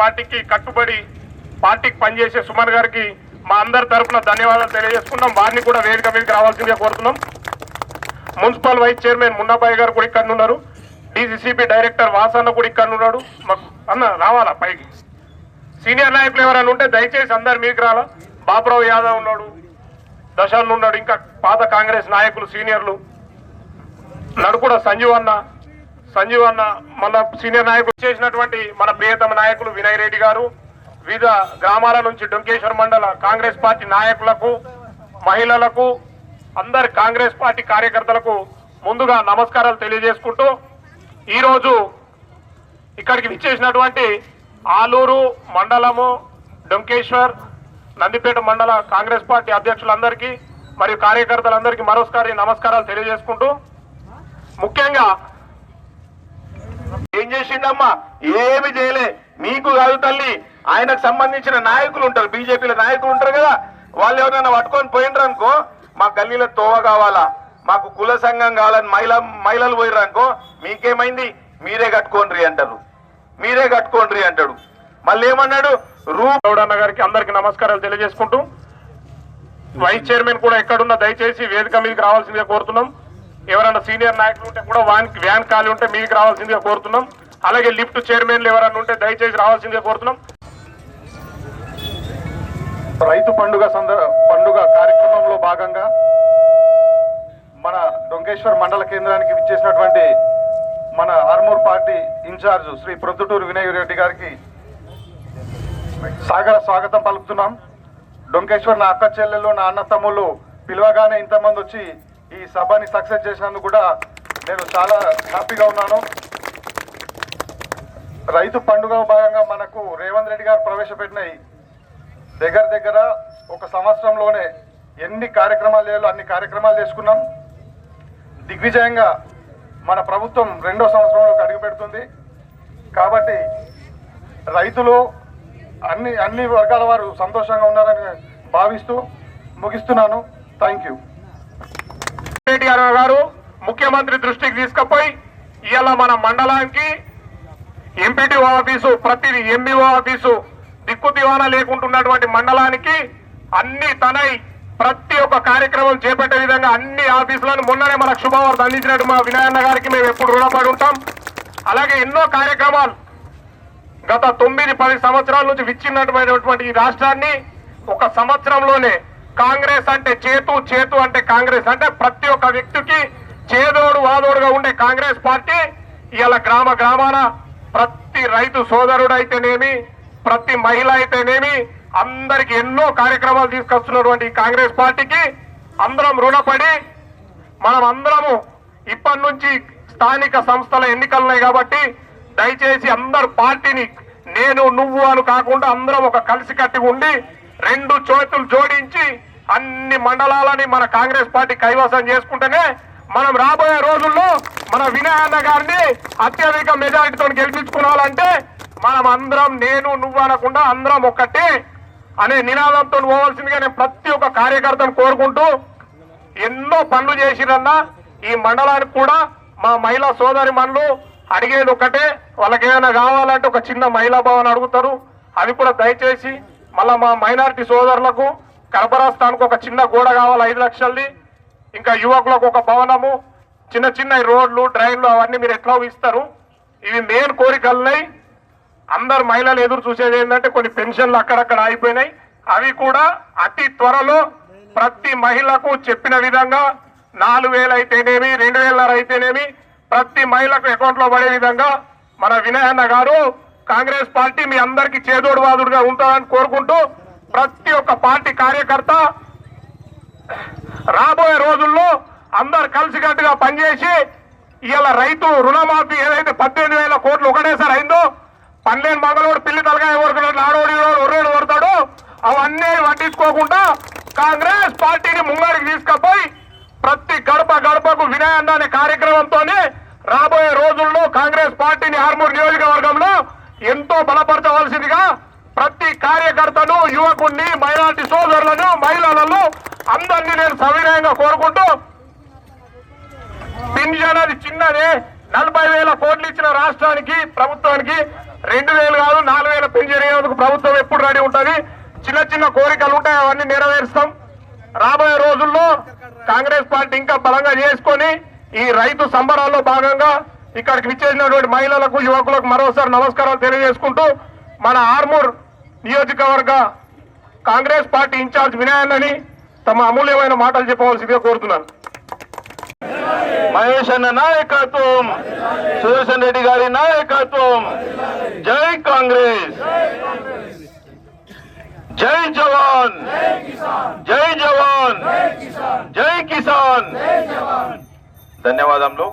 పార్టీకి కట్టుబడి పార్టీకి పనిచేసే సుమన్ గారికి మా అందరి తరఫున ధన్యవాదాలు తెలియజేసుకుంటాం. వారిని కూడా వేదిక మీదకి రావాల్సిందిగా కోరుతున్నాం. మున్సిపల్ వైస్ చైర్మన్ మున్నాబాయి గారు కూడా ఇక్కడ ఉన్నారు. డీసీసీబీ డైరెక్టర్ వాసన్న కూడా ఇక్కడ ఉన్నాడు. అన్న రావాలా పైకి. సీనియర్ నాయకులు ఎవరైనా ఉంటే దయచేసి అందరు మీకు రాలా. బాబురావు యాదవ్ ఉన్నాడు, దశాన్ ఉన్నాడు, ఇంకా పాత కాంగ్రెస్ నాయకులు సీనియర్లు నడుకుడ సంజీవ్ అన్న మన సీనియర్ నాయకులు చేసినటువంటి మన ప్రియతమ నాయకులు వినయ్ రెడ్డి గారు, వివిధ గ్రామాల నుంచి డొంకేశ్వర్ మండల కాంగ్రెస్ పార్టీ నాయకులకు, మహిళలకు, అందరి కాంగ్రెస్ పార్టీ కార్యకర్తలకు ముందుగా నమస్కారాలు తెలియజేసుకుంటూ ఈరోజు ఇక్కడికి విచ్చేసినటువంటి ఆలూరు మండలము, డొంకేశ్వర్, నందిపేట మండల కాంగ్రెస్ పార్టీ అధ్యక్షులందరికీ మరియు కార్యకర్తలందరికీ మరోసారి నమస్కారాలు తెలియజేసుకుంటూ, ముఖ్యంగా ఏం చేసిండమ్మా? ఏమి చేయలే. మీకు కాదు తల్లి, ఆయనకు సంబంధించిన నాయకులు ఉంటారు, బీజేపీలో నాయకులు ఉంటారు కదా, వాళ్ళు ఎవరైనా పట్టుకొని పోయినరు అనుకో, మా గల్లీలో తోవ కావాలా, మాకు కుల సంఘం కావాలని మహిళలు పోయినరు అనుకో, మీకేమైంది, మీరే కట్టుకోండి అంటారు, మీరే కట్టుకోండి అంటాడు. మళ్ళీ ఏమన్నాడు, గౌడన్న గారికి అందరికి నమస్కారాలు తెలియజేసుకుంటూ, వైస్ చైర్మన్ కూడా ఎక్కడున్నా దయచేసి వేదిక మీదకి రావాల్సిందిగా కోరుతున్నాం. ఎవరైనా సీనియర్ నాయకులు ఉంటే కూడా వ్యాన్ ఖాళీ ఉంటే మీదకి రావాల్సిందిగా కోరుతున్నాం. అలాగే లిఫ్ట్ చైర్మన్లు ఎవరైనా ఉంటే దయచేసి రావాల్సిందిగా కోరుతున్నాం. రైతు పండుగ కార్యక్రమంలో భాగంగా మన డొంకేశ్వర్ మండల కేంద్రానికి విచ్చేసినటువంటి మన ఆర్మూర్ పార్టీ ఇన్ఛార్జ్ శ్రీ ప్రొద్దుటూరు వినయ్ రెడ్డి గారికి సాగర స్వాగతం పలుకుతున్నాం. డొంకేశ్వర్ నా అక్క చెల్లెళ్ళు, నా అన్న తమ్ముళ్ళు పిలవగానే ఇంతమంది వచ్చి ఈ సభని సక్సెస్ చేసినందుకు కూడా నేను చాలా హ్యాపీగా ఉన్నాను. రైతు పండుగ భాగంగా మనకు రేవంత్ రెడ్డి గారు ప్రవేశపెట్టినాయి దగ్గర ఒక సంవత్సరంలోనే ఎన్ని కార్యక్రమాలు చేయాలో అన్ని కార్యక్రమాలు చేసుకున్నాం. దిగ్విజయంగా మన ప్రభుత్వం 2వ సంవత్సరంలోకి అడుగు పెడుతుంది. కాబట్టి రైతులు అన్ని వర్గాల వారు సంతోషంగా ఉన్నారని భావిస్తూ ముగిస్తున్నాను. Thank you. రెడ్డి గారు ముఖ్యమంత్రి దృష్టికి తీసుకుపోయి ఇవాళ మన మండలానికి ఎంపీటీఓ ఆఫీసు, ప్రతి ఎంబీఓ ఆఫీసు దిక్కు దివానా లేకుంటున్నటువంటి మండలానికి అన్ని తనై ప్రతి ఒక్క కార్యక్రమం చేపట్టే విధంగా అన్ని ఆఫీసులను మొన్ననే మనకు శుభవార్త అందించినట్టు మా వినయన్న గారికి మేము ఎప్పుడు రుణపడి ఉంటాం. అలాగే ఎన్నో కార్యక్రమాలు గత 9-10 సంవత్సరాల నుంచి విచ్చినటువంటి ఈ రాష్ట్రాన్ని ఒక సంవత్సరంలోనే కాంగ్రెస్ అంటే చేతు అంటే కాంగ్రెస్ అంటే ప్రతి ఒక్క వ్యక్తికి చేదోడు వాదోడుగా ఉండే కాంగ్రెస్ పార్టీ ఇవాళ గ్రామాన ప్రతి రైతు సోదరుడు అయితేనేమి, ప్రతి మహిళ అయితేనేమి అందరికి ఎన్నో కార్యక్రమాలు తీసుకొస్తున్నటువంటి కాంగ్రెస్ పార్టీకి అందరం రుణపడి మనం అందరము ఇప్పటి నుంచి స్థానిక సంస్థల ఎన్నికలున్నాయి కాబట్టి దయచేసి అందరు పార్టీని నేను నువ్వు అని కాకుండా అందరం ఒక కలిసికట్టి ఉండి 2 చేతులు జోడించి అన్ని మండలాలని మన కాంగ్రెస్ పార్టీ కైవసం చేసుకుంటేనే మనం రాబోయే రోజుల్లో మన వినయన్న గారిని అత్యధిక మెజారిటీతో గెలిపించుకోవాలంటే మనం అందరం నేను నువ్వు అనకుండా అందరం ఒక్కటే అనే నినాదంతో పోవాల్సిందిగా నేను ప్రతి ఒక్క కార్యకర్తను కోరుకుంటూ, ఎన్నో పనులు చేసిరన్నా ఈ మండలానికి కూడా మా మహిళా సోదరి మనులు అడిగేది ఒకటే, వాళ్ళకి ఏమైనా కావాలంటే ఒక చిన్న మహిళా భవన్ అడుగుతారు, అది కూడా దయచేసి మళ్ళా మా మైనారిటీ సోదరులకు కరబరాస్తానికి ఒక చిన్న గోడ కావాలి 5 లక్షలది, ఇంకా యువకులకు ఒక భవనము, చిన్న రోడ్లు డ్రైన్లు అవన్నీ మీరు ఎట్లా ఇస్తారు. ఇవి మెయిన్ కోరికలున్నాయి. అందరు మహిళలు ఎదురు చూసేది ఏంటంటే కొన్ని పెన్షన్లు అక్కడక్కడ ఆగిపోయినాయి, అవి కూడా అతి త్వరలో ప్రతి మహిళకు చెప్పిన విధంగా 4,000 అయితేనేమి 2,500 అయితేనేమి ప్రతి మహిళకు అకౌంట్ లో పడే విధంగా మన వినయన్న గారు కాంగ్రెస్ పార్టీ మీ అందరికీ చేదోడు వాదుడుగా ఉంటారని కోరుకుంటూ, ప్రతి ఒక్క పార్టీ కార్యకర్త రాబోయే రోజుల్లో అందరు కలిసికట్టుగా పనిచేసి ఇవాళ రైతు రుణమాఫీ ఏదైతే 18,000 కోట్లు ఒకటేసారి అయిందో, పన్నెండు మగలోడు పిల్లి తలకాయ కొడుకున్నాడు, ఆడోడి ఒర్రేడు కొడతాడు, అవన్నీ పట్టించుకోకుండా కాంగ్రెస్ పార్టీని ముంగడికి తీసుకుపోయి ప్రతి గడపకు వినయన్న అనే కార్యక్రమంతోనే రాబోయే రోజుల్లో కాంగ్రెస్ పార్టీని ఆర్మూర్ నియోజకవర్గంలో ఎంతో బలపరచవలసిందిగా ప్రతి కార్యకర్తను, యువకుడిని, మైనారిటీ సోదరులను, మహిళలను అందరినీ నేను సవినయంగా కోరుకుంటూ, పింఛన్ అది చిన్నదే 40,000 కోట్లు ఇచ్చిన రాష్ట్రానికి ప్రభుత్వానికి 2000 కాదు 4000 పెన్షన్ అయ్యేందుకు ప్రభుత్వం ఎప్పుడు రెడీ ఉంటుంది. చిన్న చిన్న కోరికలు ఉంటాయి, అవన్నీ నెరవేరుస్తాం. రాబోయే రోజుల్లో కాంగ్రెస్ పార్టీ ఇంకా బలంగా చేసుకొని ఈ రైతు సంబరాల్లో భాగంగా ఇక్కడికి విచ్చేసినటువంటి మహిళలకు యువకులకు మరోసారి నమస్కారాలు తెలియజేసుకుంటూ మన ఆర్మూర్ నియోజకవర్గ కాంగ్రెస్ పార్టీ ఇన్ఛార్జ్ వినయన్నని తమ అమూల్యమైన మాటలు చెప్పవలసిందిగా కోరుతున్నాను. మహేష్ అన్న నాయకత్వం, సుదర్శన్ రెడ్డి గారి నాయకత్వం. జై కాంగ్రెస్, జై జవాన్, జై జవాన్, జై కిసాన్. ధన్యవాదములు.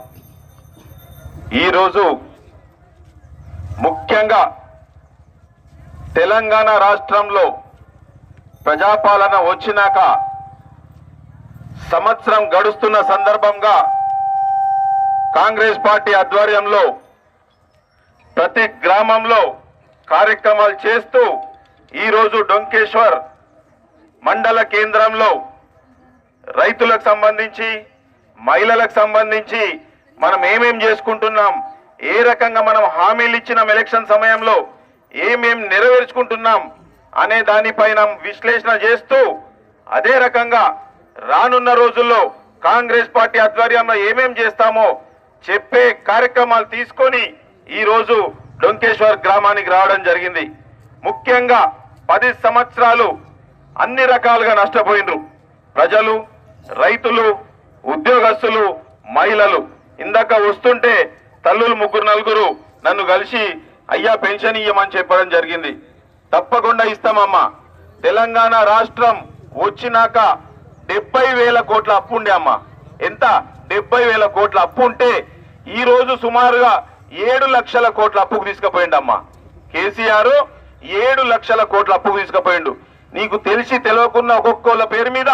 ఈరోజు ముఖ్యంగా తెలంగాణ రాష్ట్రంలో ప్రజాపాలన వచ్చినాక సంవత్సరం గడుస్తున్న సందర్భంగా కాంగ్రెస్ పార్టీ ఆధ్వర్యంలో ప్రతి గ్రామంలో కార్యక్రమాలు చేస్తూ ఈరోజు డొంకేశ్వర్ మండల కేంద్రంలో రైతులకు సంబంధించి మహిళలకు సంబంధించి మనం ఏమేం చేసుకుంటున్నాం, ఏ రకంగా మనం హామీలు ఇచ్చినాం, ఎలక్షన్ సమయంలో ఏమేం నెరవేర్చుకుంటున్నాం అనే దానిపైన విశ్లేషణ చేస్తూ అదే రకంగా రానున్న రోజుల్లో కాంగ్రెస్ పార్టీ ఆధ్వర్యంలో ఏమేం చేస్తామో చెప్పే కార్యక్రమాలు తీసుకొని ఈరోజు డొంకేశ్వర్ గ్రామానికి రావడం జరిగింది. ముఖ్యంగా 10 సంవత్సరాలు అన్ని రకాలుగా నష్టపోయినరు ప్రజలు, రైతులు, ఉద్యోగస్తులు, మహిళలు. ఇందాక వస్తుంటే తల్లులు 3-4 నన్ను కలిసి అయ్యా పెన్షన్ ఇయ్యమని చెప్పడం జరిగింది. తప్పకుండా ఇస్తామమ్మా. తెలంగాణ రాష్ట్రం వచ్చినాక 70,000 కోట్ల అప్పు ఉండే అమ్మా. ఎంత? 70,000 కోట్ల అప్పు ఉంటే ఈ రోజు సుమారుగా 7 లక్షల కోట్ల అప్పుకు తీసుకుపోయిండమ్మా. కేసీఆర్ 7 లక్షల కోట్ల అప్పుకు తీసుకుపోయిండు. నీకు తెలిసి తెలియకున్న ఒక్కొక్కళ్ళ పేరు మీద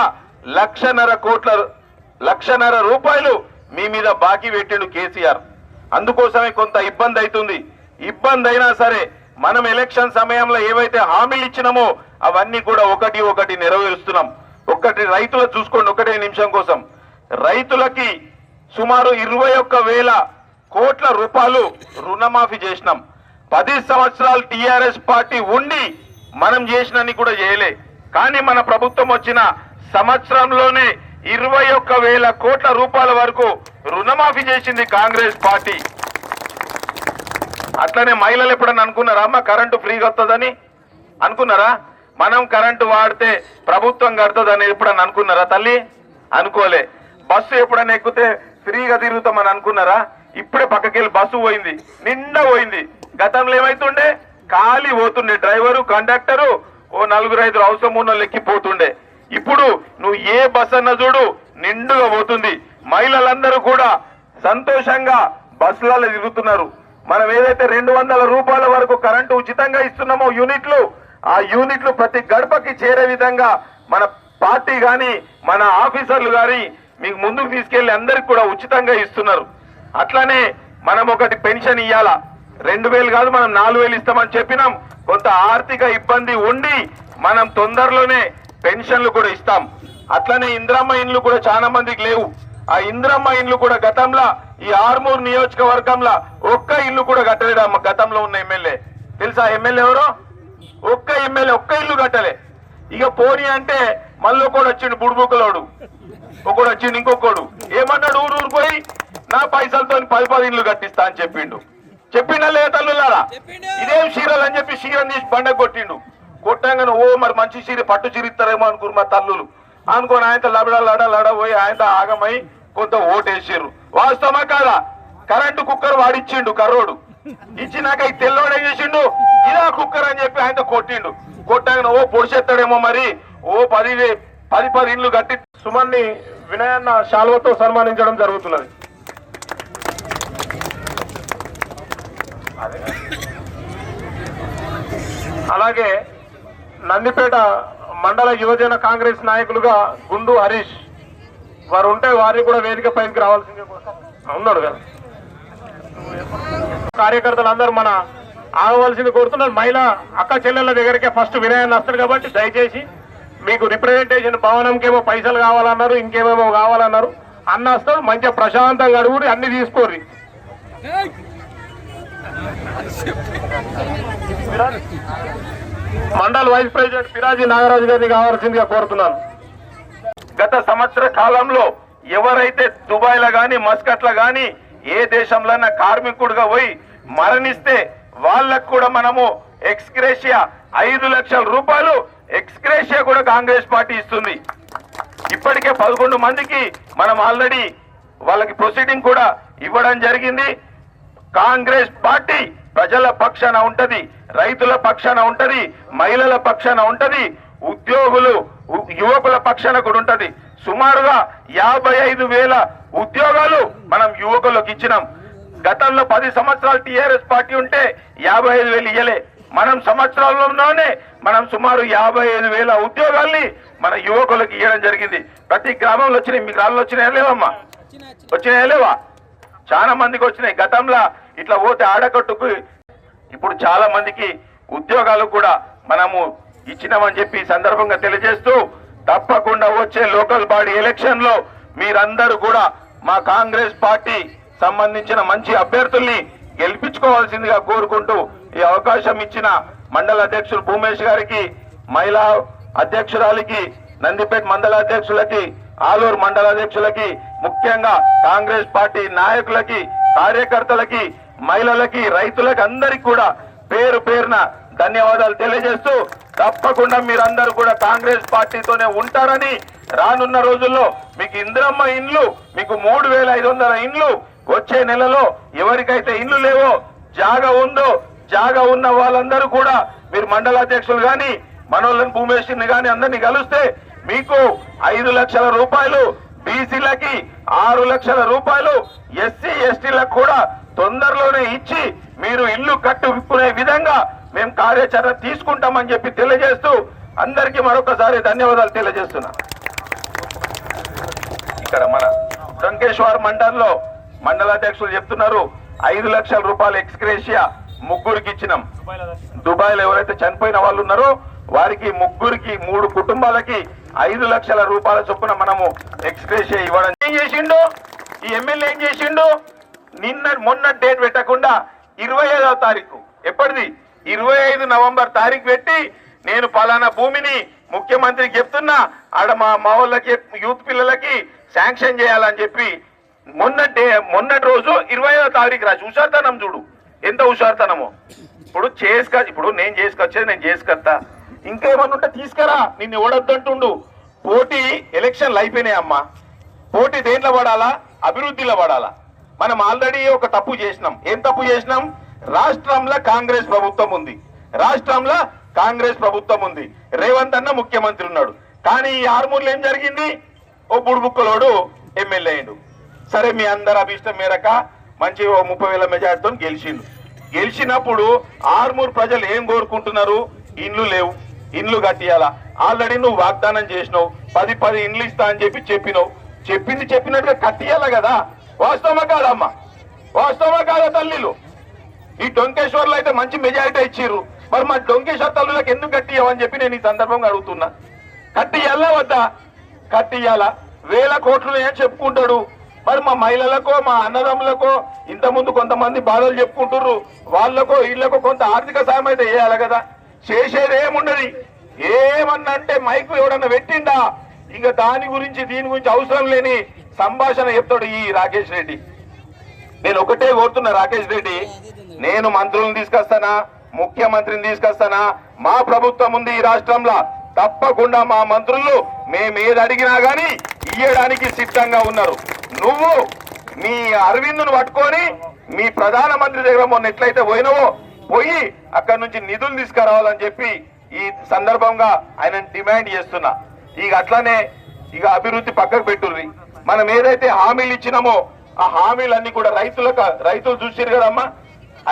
1,50,000 రూపాయలు మీ మీద బాకీ పెట్టిండు కేసీఆర్. అందుకోసమే కొంత ఇబ్బంది అవుతుంది. ఇబ్బంది అయినా సరే మనం ఎలక్షన్ సమయంలో ఏవైతే హామీలు ఇచ్చినామో అవన్నీ కూడా ఒకటి నెరవేరుస్తున్నాం. ఒక్కటి రైతులు చూసుకోండి, 1 నిమిషం కోసం. రైతులకి సుమారు 21,000 కోట్ల రూపాయలు రుణమాఫీ చేసినాం. 10 సంవత్సరాలు టిఆర్ఎస్ పార్టీ ఉండి మనం చేసినన్ని కూడా చేయలే. కానీ మన ప్రభుత్వం వచ్చిన సంవత్సరంలోనే 21,000 కోట్ల రూపాయల వరకు రుణమాఫీ చేసింది కాంగ్రెస్ పార్టీ. అట్లనే మహిళలు ఎప్పుడన్నా అనుకున్నారా అమ్మ కరెంటు ఫ్రీగా వస్తుందని? అనుకున్నారా? మనం కరెంటు వాడితే ప్రభుత్వం కడుతుందని ఎప్పుడన్నా అనుకున్నారా తల్లి? అనుకోలే. బస్సు ఎప్పుడన్నా ఎక్కితే ఫ్రీగా తిరుగుతామని అనుకున్నారా? ఇప్పుడే పక్కకెళ్ళి బస్సు పోయింది, నిండా పోయింది. గతంలో ఏమైతుండే? ఖాళీ పోతుండే, డ్రైవరు కండక్టరు 4-5 అవసరం ఉన్న ఎక్కిపోతుండే. ఇప్పుడు నువ్వు ఏ బస్ అన్న చూడు నిండుగా పోతుంది. మహిళలందరూ కూడా సంతోషంగా బస్సులలో తిరుగుతున్నారు. మనం ఏదైతే 200 రూపాయల వరకు కరెంటు ఉచితంగా ఇస్తున్నామో యూనిట్లు, ఆ యూనిట్లు ప్రతి గడపకి చేరే విధంగా మన పార్టీ గాని మన ఆఫీసర్లు గాని మీకు ముందుకు తీసుకెళ్లి అందరికి కూడా ఉచితంగా ఇస్తున్నారు. అట్లానే మనం ఒకటి పెన్షన్ ఇయ్యాలా, 2,000 కాదు మనం 4,000 ఇస్తామని చెప్పినాం. కొంత ఆర్థిక ఇబ్బంది ఉండి మనం తొందరలోనే పెన్షన్లు కూడా ఇస్తాం. అట్లనే ఇందిరమ్మ ఇండ్లు కూడా చాలా మందికి లేవు. ఆ ఇందిరమ్మ ఇండ్లు కూడా గతంలో ఈ ఆర్మూర్ నియోజకవర్గంలో ఒక్క ఇల్లు కూడా కట్టలేదమ్మ. గతంలో ఉన్న ఎమ్మెల్యే తెలుసా? ఎమ్మెల్యే ఎవరో? ఒక్క ఎమ్మెల్యే ఒక్క ఇల్లు కట్టలే. ఇక పోనీ అంటే మళ్ళీ ఒకడు వచ్చిండు బుడుబుక్కలోడు, ఒకడు వచ్చిండు ఇంకొకడు. ఏమన్నాడు? ఊరు పోయి నా పైసలతో 10 ఇల్లు కట్టిస్తా అని చెప్పిండా లేదా తల్లులారా? ఇదేం చీరలు అని చెప్పి చీరని తీసి బండ కొట్టిండు. కొట్టంగానే మరి మంచి చీర పట్టు చీర ఇస్తారేమో అనుకురు మా తల్లులు అనుకోని ఆయన లడ పోయి ఆయన ఆగమై కొంత ఓటేసారు. వాస్తవమా కాదా? కరెంటు కుక్కర్ వాడిచ్చిండు కర్రోడు. ఇచ్చినాక ఈ తెల్లోడు ఏం చేసిండు? ఇదా కుక్కర్ అని చెప్పి ఆయన కొట్టిండు. కొట్టంగానే పొడిచేస్తాడేమో మరి 10 ఇండ్లు కట్టి సుమన్ని వినయన్న శాల్వతో సన్మానించడం జరుగుతున్నది. అలాగే నందిపేట మండల యువజన కాంగ్రెస్ నాయకులుగా గుండు హరీష్ వారు ఉంటే వారిని కూడా వేదిక పైకి రావాల్సిందే ఉన్నాడు కదా. కార్యకర్తలందరూ మన ఆగవలసింది కోరుతున్నారు. మహిళా అక్క చెల్లెళ్ళ దగ్గరికే ఫస్ట్ వినయాన్ని వస్తారు కాబట్టి దయచేసి మీకు రిప్రజెంటేషన్ భవనంకేమో పైసలు కావాలన్నారు, ఇంకేమేమో కావాలన్నారు. అన్న వస్తారు మంచిగా ప్రశాంతంగా అడుగురి, అన్ని తీసుకోర్రి. మండల్ వైస్ ప్రెసిడెంట్ పిరాజీ నాగరాజు గారిని కావాల్సిందిగా కోరుతున్నాను. గత సంవత్సర కాలంలో ఎవరైతే దుబాయ్ లో గాని మస్కట్ లో గాని ఏ దేశంలో కార్మికుడుగా పోయి మరణిస్తే వాళ్ళకు కూడా మనము ఎక్స్గ్రేషియా 5 లక్షల రూపాయలు ఎక్స్గ్రేషియా కూడా కాంగ్రెస్ పార్టీ ఇస్తుంది. ఇప్పటికే 11 మందికి మనం ఆల్రెడీ వాళ్ళకి ప్రొసీడింగ్ కూడా ఇవ్వడం జరిగింది. కాంగ్రెస్ పార్టీ ప్రజల పక్షాన ఉంటది, రైతుల పక్షాన ఉంటది, మహిళల పక్షాన ఉంటది, ఉద్యోగులు యువకుల పక్షాన కూడా ఉంటది. సుమారుగా 55,000 ఉద్యోగాలు మనం యువకులకు ఇచ్చినాం. గతంలో 10 సంవత్సరాలు టీఆర్ఎస్ పార్టీ ఉంటే 55,000 ఇయ్యలే. మనం సంవత్సరాల్లోనే మనం సుమారు 55,000 ఉద్యోగాల్ని మన యువకులకు ఇవ్వడం జరిగింది. ప్రతి గ్రామంలో వచ్చినాయి. మీ గ్రామంలో వచ్చినాయా లేవమ్మా? వచ్చినాయా లేవా? చాలా మందికి వచ్చినాయి. గతంలో ఇట్లా పోతే ఆడకట్టుకు ఇప్పుడు చాలా మందికి ఉద్యోగాలు కూడా మనము ఇచ్చినామని చెప్పి సందర్భంగా తెలియజేస్తూ, తప్పకుండా వచ్చే లోకల్ బాడీ ఎలక్షన్ లో మీరందరూ కూడా మా కాంగ్రెస్ పార్టీ సంబంధించిన మంచి అభ్యర్థుల్ని గెలిపించుకోవాల్సిందిగా కోరుకుంటూ ఈ అవకాశం ఇచ్చిన మండల అధ్యక్షులు భూమేష్ గారికి, మహిళా అధ్యక్షురాలికి, నందిపేట మండల అధ్యక్షులకి, ఆలూరు మండల అధ్యక్షులకి, ముఖ్యంగా కాంగ్రెస్ పార్టీ నాయకులకి, కార్యకర్తలకి, మహిళలకి, రైతులకి అందరికి కూడా పేరు పేరున ధన్యవాదాలు తెలియజేస్తూ, తప్పకుండా మీరందరూ కూడా కాంగ్రెస్ పార్టీతోనే ఉంటారని, రానున్న రోజుల్లో మీకు ఇందిరమ్మ ఇండ్లు, మీకు 3,500 ఇండ్లు, వచ్చే నెలలో ఎవరికైతే ఇండ్లు లేవో జాగా ఉందో జాగా ఉన్న వాళ్ళందరూ కూడా మీరు మండలాధ్యక్షులు గాని మనోళ్ళని భూమేశ్వరిని గాని అందరినీ కలిస్తే మీకు 5 లక్షల రూపాయలు, బీసీలకి 6 లక్షల రూపాయలు, ఎస్సీ ఎస్టీలకు కూడా తొందరలోనే ఇచ్చి మీరు ఇల్లు కట్టు విప్పుకునే విధంగా మేము కార్యాచరణ తీసుకుంటామని చెప్పి తెలియజేస్తూ అందరికీ మరొకసారి ధన్యవాదాలు తెలియజేస్తున్నా. ఇక్కడ మన డంకేశ్వర్ మండలంలో మండలాధ్యక్షులు చెప్తున్నారు 5 లక్షల రూపాయలు ఎక్స్గ్రేషియా ముగ్గురికి ఇచ్చినాం. దుబాయ్ లో ఎవరైతే చనిపోయిన వాళ్ళు ఉన్నారో వారికి ముగ్గురికి 3 కుటుంబాలకి 5 లక్షల రూపాయల చొప్పున మనము ఎక్స్గ్రేషియా ఇవ్వడం. ఏం చేసిండు ఈ ఎమ్మెల్యే? ఏం చేసిండు? మొన్న డేట్ పెట్టకుండా 25వ తారీఖు, ఎప్పటిది 25 నవంబర్ తారీఖు పెట్టి నేను పలానా భూమిని ముఖ్యమంత్రికి చెప్తున్నా, ఆడ మా వాళ్ళకి యూత్ పిల్లలకి శాంక్షన్ చేయాలని చెప్పి మొన్నటి రోజు 25వ తారీఖు రాసి హుషారుతనం చూడు ఎంత హుషారుతనమో. ఇప్పుడు నేను చేసుకొచ్చేది నేను చేసుకొస్తా, ఇంకేమన్నా ఉంటే తీసుకురా, నిన్ను ఓడొద్దంటుండు. పోటీ ఎలక్షన్లు అయిపోయినాయమ్మా. పోటీ దేంట్లో పడాలా? అభివృద్ధిలో పడాలా. మనం ఆల్రెడీ ఒక తప్పు చేసినాం. ఏం తప్పు చేసినాం? రాష్ట్రంలో కాంగ్రెస్ ప్రభుత్వం ఉంది, రాష్ట్రంలో కాంగ్రెస్ ప్రభుత్వం ఉంది, రేవంత్ అన్న ముఖ్యమంత్రి ఉన్నాడు. కానీ ఈ ఆర్మూర్లో ఏం జరిగింది? ఓ బుడుబుక్కలోడు ఎమ్మెల్యే అయిండు. సరే మీ అందరు అభిష్టం మేరక మంచి 30,000 మెజార్టీతో గెలిచిండు. గెలిచినప్పుడు ఆర్మూర్ ప్రజలు ఏం కోరుకుంటున్నారు? ఇండ్లు లేవు, ఇండ్లు కట్టియాలా. ఆల్రెడీ నువ్వు వాగ్దానం చేసినావు, 10 ఇండ్లు ఇస్తా అని చెప్పి చెప్పినావు. చెప్పినట్టుగా కట్టియాలా కదా. వాస్తవమా కాదమ్మా? వాస్తవమా కాదా తల్లిలు? ఈ డొంకేశ్వర్లో అయితే మంచి మెజారిటీ ఇచ్చిర్రు, మరి మా డొంకేశ్వర్ తల్లులకు ఎందుకు కట్టియావని చెప్పి నేను ఈ సందర్భంగా అడుగుతున్నా. కట్టియాలా వద్దా? కట్టియాలా. 1000 కోట్లు అని చెప్పుకుంటాడు. మరి మా మహిళలకో మా అన్నదమ్ములకో ఇంతకుముందు కొంతమంది బాధలు చెప్పుకుంటుర్రు, వాళ్ళకో వీళ్ళకో కొంత ఆర్థిక సాయం అయితే చేయాలి కదా. చేసేది ఏముండదు. ఏమన్నా అంటే మైకు ఎవడన్నా పెట్టిండా, ఇంకా దాని గురించి దీని గురించి అవసరం లేని సంభాషణ చెప్తాడు ఈ రాకేష్ రెడ్డి. నేను ఒకటే కోరుతున్నా రాకేష్ రెడ్డి, నేను మంత్రులను తీసుకొస్తానా, ముఖ్యమంత్రిని తీసుకొస్తానా, మా ప్రభుత్వం ఉంది ఈ రాష్ట్రంలో, తప్పకుండా మా మంత్రులు మేమేది అడిగినా గానీ ఇయ్యడానికి సిద్ధంగా ఉన్నారు. నువ్వు మీ అరవింద్ను పట్టుకొని మీ ప్రధానమంత్రి దగ్గర మొన్న ఎట్లయితే పోయినావో పోయి అక్కడి నుంచి నిధులు తీసుకురావాలని చెప్పి ఈ సందర్భంగా ఆయన డిమాండ్ చేస్తున్నా. ఇక అట్లానే ఇక అభివృద్ధి పక్కకు పెట్టుర్రి. మనం ఏదైతే హామీలు ఇచ్చినామో ఆ హామీలన్నీ కూడా రైతులు చూసిరు కదమ్మా.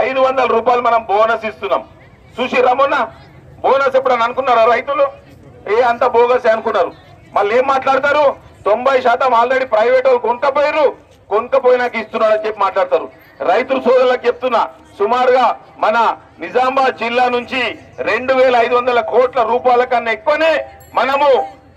500 రూపాయలు మనం బోనస్ ఇస్తున్నాం. చూసిర్రా మొన్న బోనస్ ఎప్పుడని అనుకున్నారా రైతులు? అంత బోగస్ అనుకున్నారు. మళ్ళీ ఏం మాట్లాడతారు? 90% ఆల్రెడీ ప్రైవేట్ వాళ్ళు కొనుక్కపోయినాక ఇస్తున్నారని చెప్పి మాట్లాడతారు. రైతులు సోదరులకు చెప్తున్నా, సుమారుగా మన నిజామాబాద్ జిల్లా నుంచి 2,500 కోట్ల రూపాయల కన్నా ఎక్కువనే మనము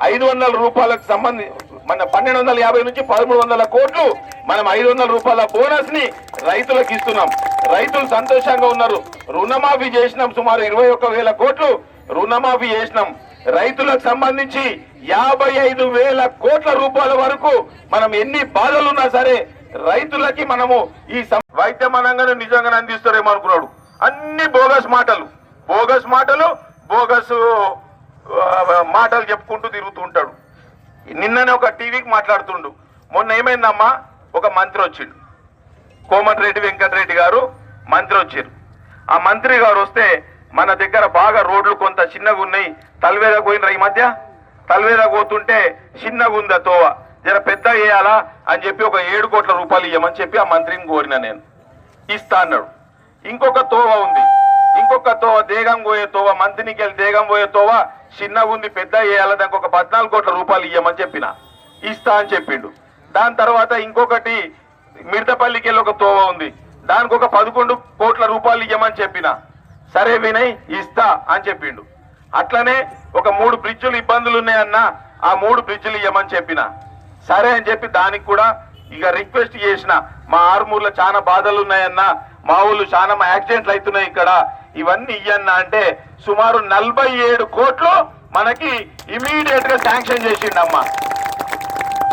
500 రూపాయలకు సంబంధించి మన 1250 నుంచి 1300 కోట్లు మనం 500 రూపాయల బోనస్ ని రైతులకు ఇస్తున్నాం. రైతులు సంతోషంగా ఉన్నారు. రుణమాఫీ చేసినాం, సుమారు 21,000 కోట్లు రుణమాఫీ చేసినాం. రైతులకు సంబంధించి 55,000 కోట్ల రూపాయల వరకు మనం ఎన్ని బాధలున్నా సరే రైతులకి మనము ఈ వైద్యం అనగానే నిజంగానే అందిస్తారేమో అనుకున్నాడు. అన్ని బోగస్ మాటలు బోగస్ మాటలు చెప్పుకుంటూ తిరుగుతూ ఉంటాడు. నిన్ననే ఒక టీవీకి మాట్లాడుతుండు. మొన్న ఏమైందమ్మా, ఒక మంత్రి వచ్చిండు, కోమటిరెడ్డి వెంకటరెడ్డి గారు మంత్రి వచ్చారు. ఆ మంత్రి గారు వస్తే మన దగ్గర బాగా రోడ్లు కొంత చిన్నగా ఉన్నాయి, తలవేదకు పోయినరా ఈ మధ్య, తలవేదకు పోతుంటే చిన్నగా ఉందా తోవ, జర పెద్ద వేయాలా అని చెప్పి ఒక 7 కోట్ల రూపాయలు ఇవ్వమని చెప్పి ఆ మంత్రిని కోరిన నేను. ఇస్తా అన్నాడు. ఇంకొక తోవ ఉంది, ఇంకొక తోవ దేగం పోయే తోవ, మంత్రికి వెళ్ళి దేగం పోయే తోవ చిన్నగా ఉంది, పెద్ద వేయాలా, దానికి ఒక 14 కోట్ల రూపాయలు ఇవ్వమని చెప్పిన. ఇస్తా అని చెప్పిండు. దాని తర్వాత ఇంకొకటి మిడతపల్లికి వెళ్ళి ఒక తోవ ఉంది, దానికి ఒక 11 కోట్ల రూపాయలు ఇవ్వమని చెప్పిన. సరే వినయ్ ఇస్తా అని చెప్పిండు. అట్లనే ఒక 3 బ్రిడ్జులు ఇబ్బందులు ఉన్నాయన్నా, ఆ 3 బ్రిడ్జులు ఇవ్వమని చెప్పిన. సరే అని చెప్పి దానికి కూడా ఇక రిక్వెస్ట్ చేసిన, మా ఆర్మూర్లో చాలా బాధలు ఉన్నాయన్నా, మా ఊళ్ళు చాలా యాక్సిడెంట్లు అవుతున్నాయి ఇక్కడ, ఇవన్నీ ఇయ్యన్నా అంటే సుమారు 47 కోట్లు మనకి ఇమీడియట్ గా శాంక్షన్ చేసిండమ్మా.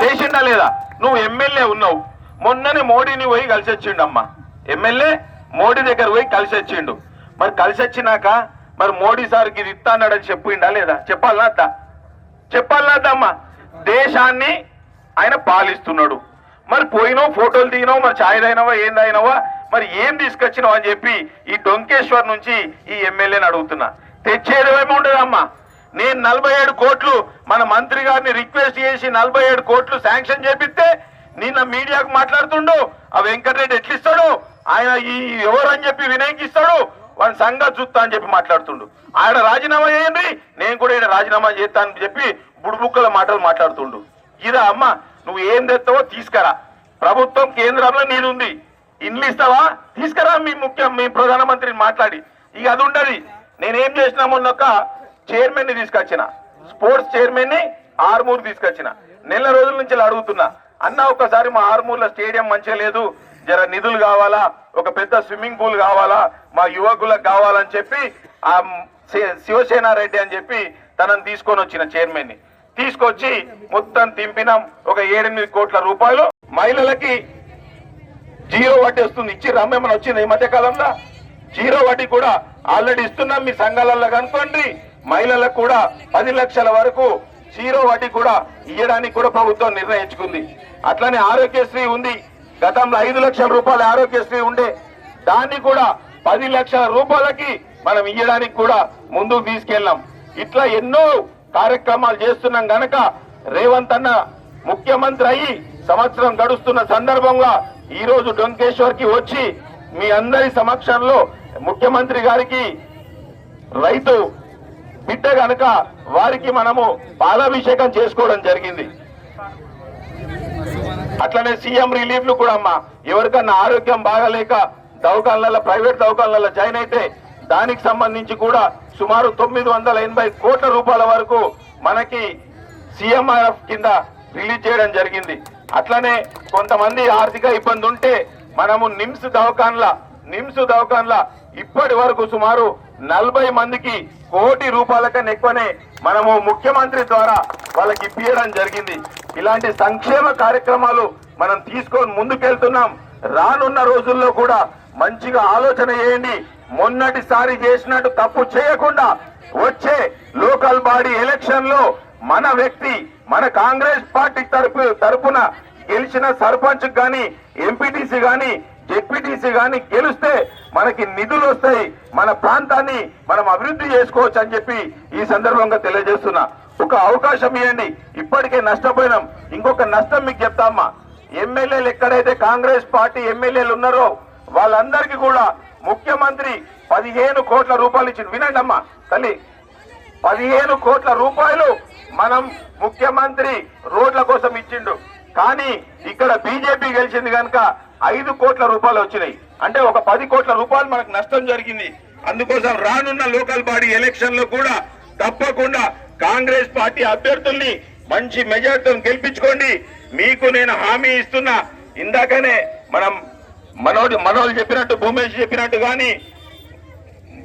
చేసిండా లేదా? నువ్వు ఎమ్మెల్యే ఉన్నావు, మొన్ననే మోడీని పోయి కలిసి వచ్చిండమ్మా. ఎమ్మెల్యే మోడీ దగ్గర పోయి కలిసి వచ్చిండు. మరి కలిసి వచ్చినాక మరి మోడీ సార్కి ఇది ఇస్తా అన్నాడని చెప్పిండా లేదా? చెప్పాలనా అమ్మా? దేశాన్ని ఆయన పాలిస్తున్నాడు. మరి పోయినావు, ఫోటోలు దిగినావు, మరి ఛాయ్ అయినావా, ఏందైనావా, మరి ఏం తీసుకొచ్చినావు అని చెప్పి ఈ డొంకేశ్వర్ నుంచి ఈ ఎమ్మెల్యేని అడుగుతున్నా. తెచ్చేదేమో ఉండదమ్మా. నేను 47 కోట్లు మన మంత్రి గారిని రిక్వెస్ట్ చేసి 47 కోట్లు శాంక్షన్ చేపిస్తే నిన్న మీడియాకు మాట్లాడుతుండు, ఆ వెంకటరెడ్డి ఎట్లిస్తాడు, ఆయన ఈ ఎవరు అని చెప్పి వినయ్కి ఇస్తాడు, వాడి సంగతి చూస్తా అని చెప్పి మాట్లాడుతుండు. ఆయన రాజీనామా చేయండి, నేను కూడా ఈయన రాజీనామా చేస్తానని చెప్పి బుడుబుక్కల మాటలు మాట్లాడుతుండు. ఇదా అమ్మ? నువ్వు ఏం తెస్తావో తీసుకురా. ప్రభుత్వం కేంద్రంలో నీరుంది, ఇండ్లు ఇస్తావా తీసుకురా, మీ ప్రధానమంత్రిని మాట్లాడి. ఇక అది ఉండదు. నేనేం చేసినా మొన్న ఒక చైర్మన్ ని తీసుకొచ్చిన, స్పోర్ట్స్ చైర్మన్ ని ఆర్మూర్ తీసుకొచ్చిన. నెల రోజుల నుంచి అడుగుతున్నా, అన్న ఒక్కసారి మా ఆర్మూర్లో స్టేడియం మంచిగా లేదు, జర నిధులు కావాలా, ఒక పెద్ద స్విమ్మింగ్ పూల్ కావాలా, మా యువకులకు కావాలని చెప్పి ఆ శివసేనారెడ్డి అని చెప్పి తనని తీసుకొని వచ్చిన చైర్మన్ ని తీసుకొచ్చి మొత్తం తింపినాం. ఒక 7-8 కోట్ల రూపాయలు మహిళలకి 0 వడ్డీ వస్తుంది. ఇచ్చి రమ్మేమని వచ్చింది ఈ మధ్య కాలంలో. 0 వడ్డీ కూడా ఆల్రెడీ ఇస్తున్నాం. మీ సంఘాలలో కనుకోండి, మహిళలకు కూడా 10 లక్షల వరకు 0 వడ్డీ కూడా ఇవ్వడానికి కూడా ప్రభుత్వం నిర్ణయించుకుంది. అట్లనే ఆరోగ్యశ్రీ ఉంది. గతంలో 5 లక్షల రూపాయల ఆరోగ్యశ్రీ ఉండే, దాన్ని కూడా 10 లక్షల రూపాయలకి మనం ఇవ్వడానికి కూడా ముందుకు తీసుకెళ్ళాం. ఇట్లా ఎన్నో కార్యక్రమాలు చేస్తున్నాం గనక రేవంత్ అన్న ముఖ్యమంత్రి అయ్యి సంవత్సరం గడుస్తున్న సందర్భంగా ఈ రోజు డొంకేశ్వర్ కి వచ్చి మీ అందరి సమక్షంలో ముఖ్యమంత్రి గారికి రైతు బిడ్డ గనక వారికి మనము పాలాభిషేకం చేసుకోవడం జరిగింది. అట్లనే సీఎం రిలీఫ్లు కూడా అమ్మా, ఎవరికన్నా ఆరోగ్యం బాగాలేక దవాఖానాలలో, ప్రైవేట్ దవాఖానాలలో జాయిన్ అయితే దానికి సంబంధించి కూడా సుమారు 980 కోట్ల రూపాయల వరకు మనకి సీఎంఆర్ఎఫ్ కింద రిలీజ్ చేయడం జరిగింది. అట్లనే కొంతమంది ఆర్థిక ఇబ్బంది ఉంటే మనము నిమ్స్ దవాఖాన్ల ఇప్పటి వరకు సుమారు 40 మందికి 1 కోటి రూపాయల కన్నా ఎక్కువనే మనము ముఖ్యమంత్రి ద్వారా వాళ్ళకి ఇప్పించడం జరిగింది. ఇలాంటి సంక్షేమ కార్యక్రమాలు మనం తీసుకొని ముందుకెళ్తున్నాం. రానున్న రోజుల్లో కూడా మంచిగా ఆలోచన చేయండి. మొన్నటిసారి చేసినట్టు తప్పు చేయకుండా వచ్చే లోకల్ బాడీ ఎలక్షన్ లో మన వ్యక్తి, మన కాంగ్రెస్ పార్టీ తరపున గెలిచిన సర్పంచ్ గాని, ఎంపీటీసీ గాని, జెడ్పీటీసీ గాని గెలిస్తే మనకి నిధులు వస్తాయి, మన ప్రాంతాన్ని మనం అభివృద్ధి చేసుకోవచ్చు అని చెప్పి ఈ సందర్భంగా తెలియజేస్తున్నా. ఒక అవకాశం ఇవ్వండి. ఇప్పటికే నష్టపోయినాం, ఇంకొక నష్టం మీకు చెప్తామ్మా. ఎమ్మెల్యేలు ఎక్కడైతే కాంగ్రెస్ పార్టీ ఎమ్మెల్యేలు ఉన్నారో వాళ్ళందరికీ కూడా ముఖ్యమంత్రి 15 కోట్ల రూపాయలు ఇచ్చిండు. వినండి అమ్మా తల్లి, 15 కోట్ల రూపాయలు మనం ముఖ్యమంత్రి రోడ్ల కోసం ఇచ్చిండు. కానీ ఇక్కడ బీజేపీ గెలిచింది కనుక 5 కోట్ల రూపాయలు వచ్చినాయి. అంటే ఒక 10 కోట్ల రూపాయలు మనకు నష్టం జరిగింది. అందుకోసం రానున్న లోకల్ బాడీ ఎలక్షన్ లో కూడా తప్పకుండా కాంగ్రెస్ పార్టీ అభ్యర్థుల్ని మంచి మెజార్టీతో గెలిపించుకోండి. మీకు నేను హామీ ఇస్తున్నా. ఇందాకనే మనం మనోజ్ చెప్పినట్టు, భూమేష్ చెప్పినట్టు కానీ,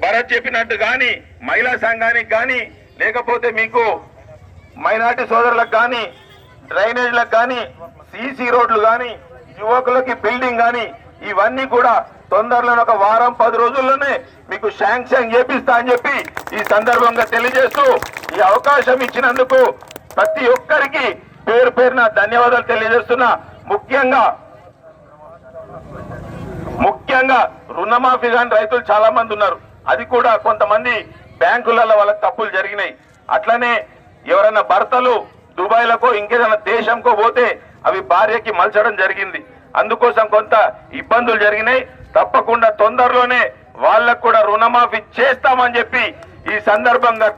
భరత్ చెప్పినట్టు కానీ, మహిళా సంఘానికి కానీ, లేకపోతే మీకు మైనార్టీ సోదరులకు కానీ, డ్రైనేజ్లకు కానీ, సీసీ రోడ్లు కానీ, యువకులకి బిల్డింగ్ కానీ, ఇవన్నీ కూడా తొందరలోనే ఒక వారం 10 రోజుల్లోనే మీకు శాంక్షన్ చేపిస్తా అని చెప్పి ఈ సందర్భంగా తెలియజేస్తూ, ఈ అవకాశం ఇచ్చినందుకు ప్రతి ఒక్కరికి పేరు పేరున ధన్యవాదాలు తెలియజేస్తున్నా. ముఖ్యంగా రుణమాఫీ కాని రైతులు చాలా మంది ఉన్నారు. అది కూడా కొంతమంది బ్యాంకులలో వాళ్ళకి తప్పులు జరిగినాయి. అట్లనే ఎవరైనా భర్తలు దుబాయ్లకో ఇంకేదైనా దేశంకో పోతే అవి భార్యకి మలచడం జరిగింది. అందుకోసం కొంత ఇబ్బందులు జరిగినాయి. తప్పకుండా తొందరలోనే వాళ్ళకు కూడా రుణమాఫీ చేస్తామని చెప్పి ఈ సందర్భంగా